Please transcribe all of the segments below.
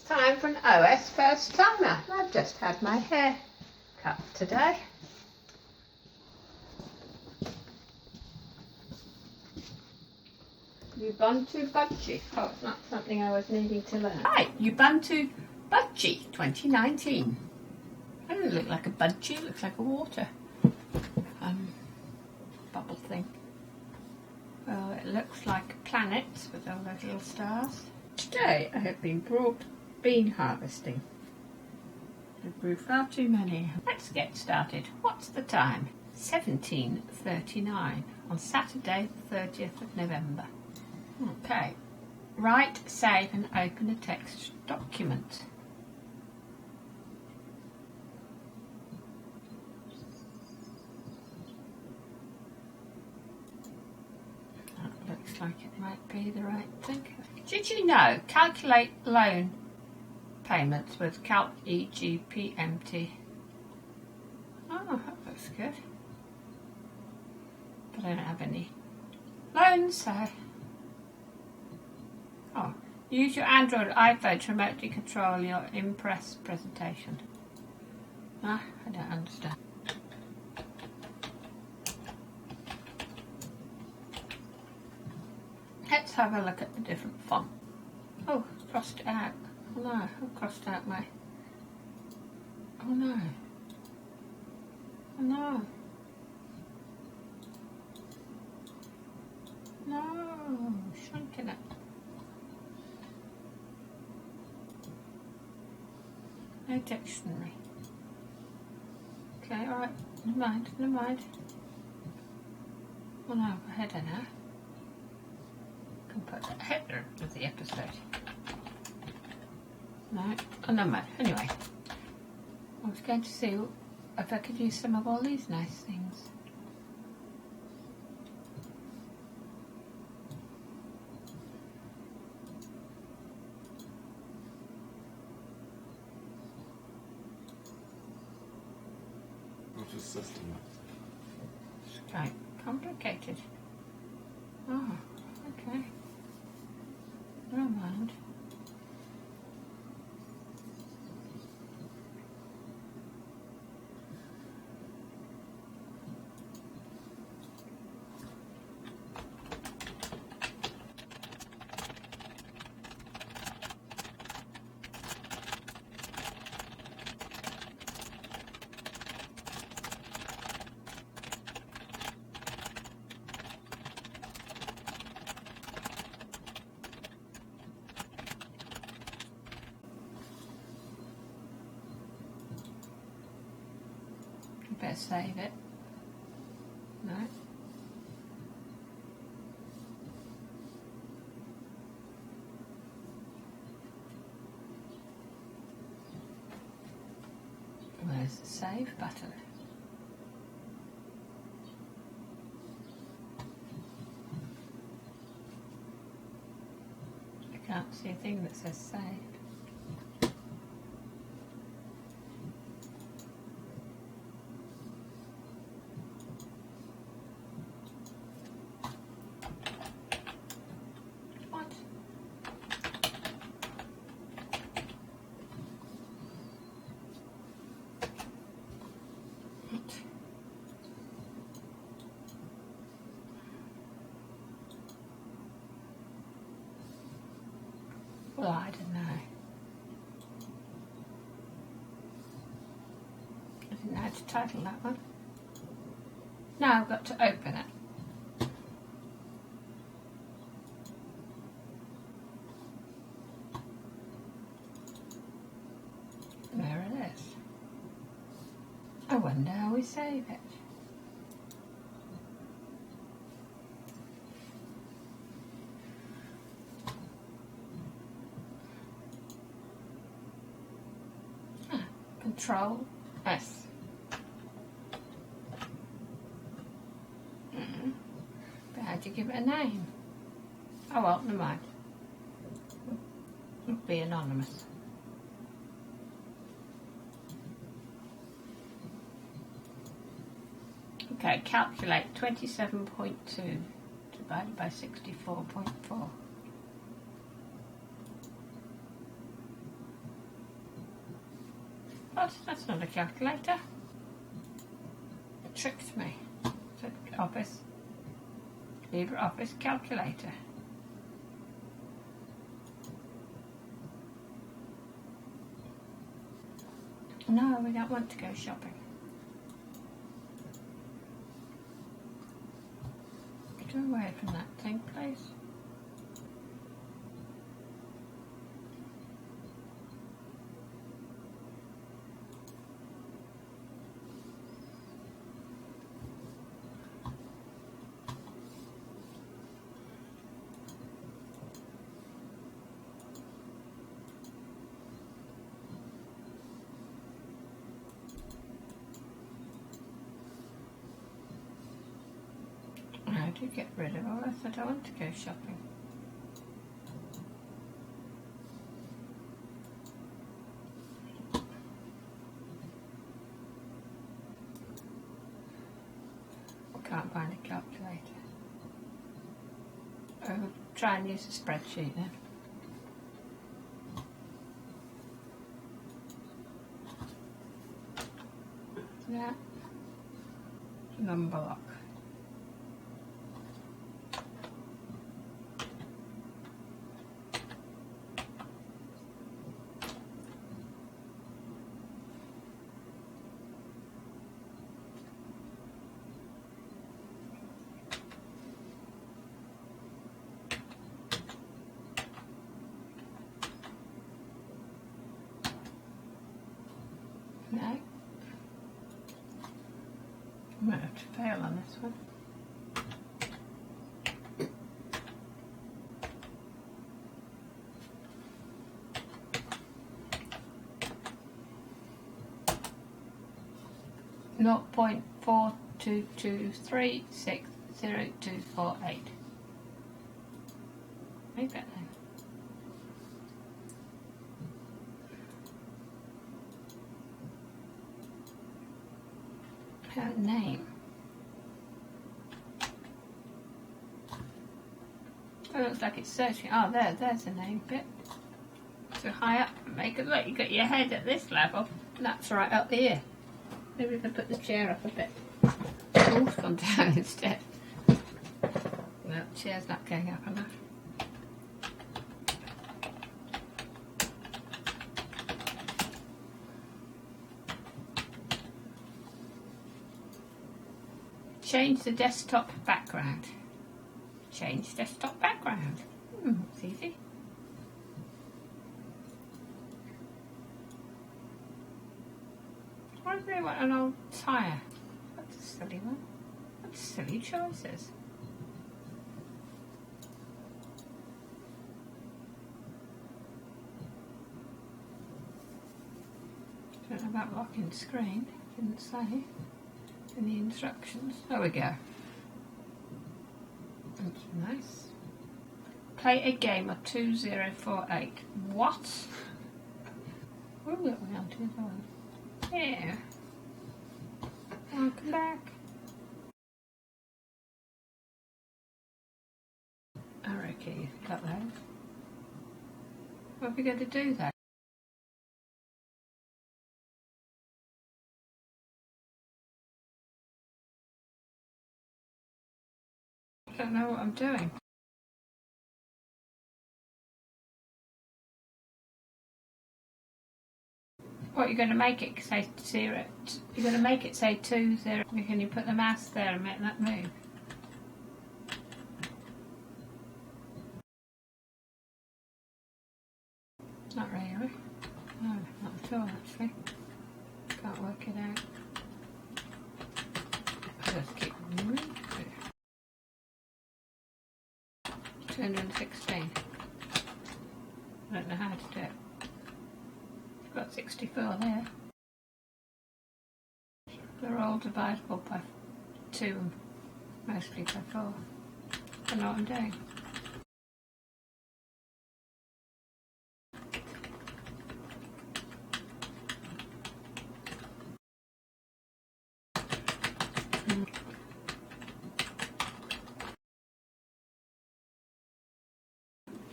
Time for an OS first timer. I've just had my hair cut today. Ubuntu Budgie. Oh, it's not something I was needing to learn. Right, Ubuntu Budgie 2019. It doesn't look like a budgie, it looks like a water bubble thing. Well, it looks like planets with all those little stars. Today I have been brought bean harvesting. I grew far too many. Let's get started. What's the time? 17:39 on Saturday the 30th of November. Okay. Write, save and open a text document. That looks like it might be the right thing. Did you know? Calculate loan payments with Calc EGPMT. Oh, that looks good. But I don't have any loans, so. Oh, use your Android or iPhone to remotely control your Impress presentation. Ah, I don't understand. Let's have a look at the different font. Oh, crossed it out. Oh no, I've crossed out my... Oh no. Oh no. No, shrinking it. No dictionary. Okay, alright, never mind, never mind. Oh no, a header now. Can put a header of the episode. No, oh never mind. Anyway, I was going to see if I could use some of all these nice things. What is system? It's quite complicated. Oh, okay. Never mind. Better save it. No. Where's the save button? I can't see a thing that says save. Well, I don't know. I didn't know how to title that one. Now I've got to open it. There it is. I wonder how we save it. Control S. But how do you give it a name? Oh well, never mind. It'll be anonymous. Okay, calculate 27.2 divided by 64.4. What? That's not a calculator. It tricked me. Office. LibreOffice calculator. No, we don't want to go shopping. Get away from that thing, please. How do you get rid of all this? I don't want to go shopping. Can't find a calculator. I'll try and use a spreadsheet then. Yeah. Number lock. No. I might have to fail on this one. Not 0.4223600248. Make that then. Name. It looks like it's searching. Oh, there's the name bit. So high up, make it look. You got your head at this level, and that's right up here. Maybe if I put the chair up a bit. Oh, it's gone down instead. No, the chair's not going up enough. Change the desktop background. Change desktop background. It's easy. Why do they want an old tyre? That's a silly one. That's silly choices. Don't know about locking the screen. Didn't say in the instructions. There we go. That's nice. Play a game of 2048. What? We'll get one on 2048. Yeah. Welcome back. I reckon you've got those. What are we going to do then? I don't know what I'm doing. What, you're going to make it say 0? You're going to make it say 20. Can you put the mouse there and make that move? Not really. No, not at all actually. Can't work it out. I'll just keep moving. 216. I don't know how to do it. I've got 64 there. They're all divisible by 2 and mostly by 4. I know what I'm doing.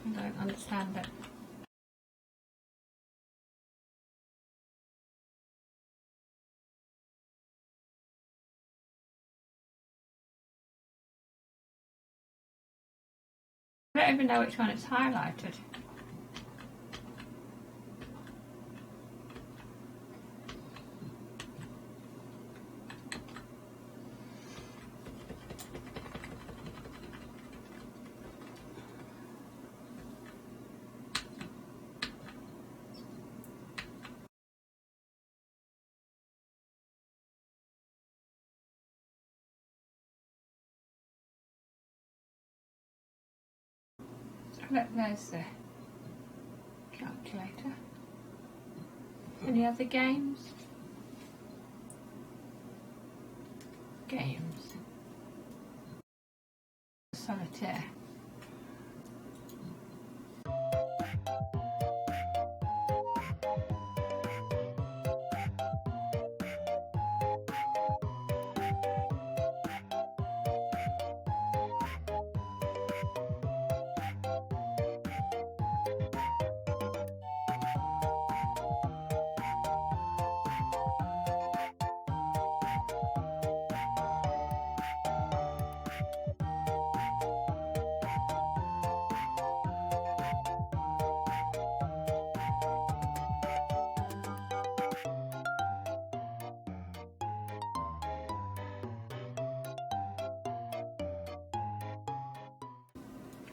I don't understand it. I don't even know which one it's highlighted. Look, there's the calculator. Any other games? Games. Solitaire.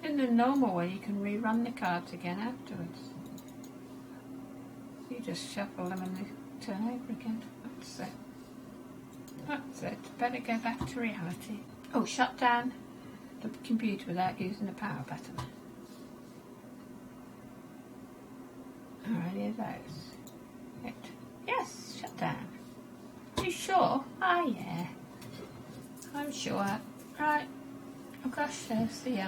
In the normal way, you can rerun the cards again afterwards. You just shuffle them and they turn over again. That's it. That's it. Better go back to reality. Oh, shut down the computer without using the power button. Are any of those? Right. Yes, shut down. You sure? Oh yeah. I'm sure. Right. Oh gosh, there's the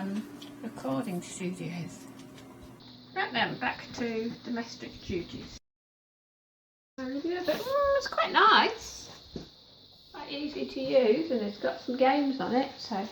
recording studios. Right then, back to domestic duties. It's quite nice. Quite easy to use, and it's got some games on it, so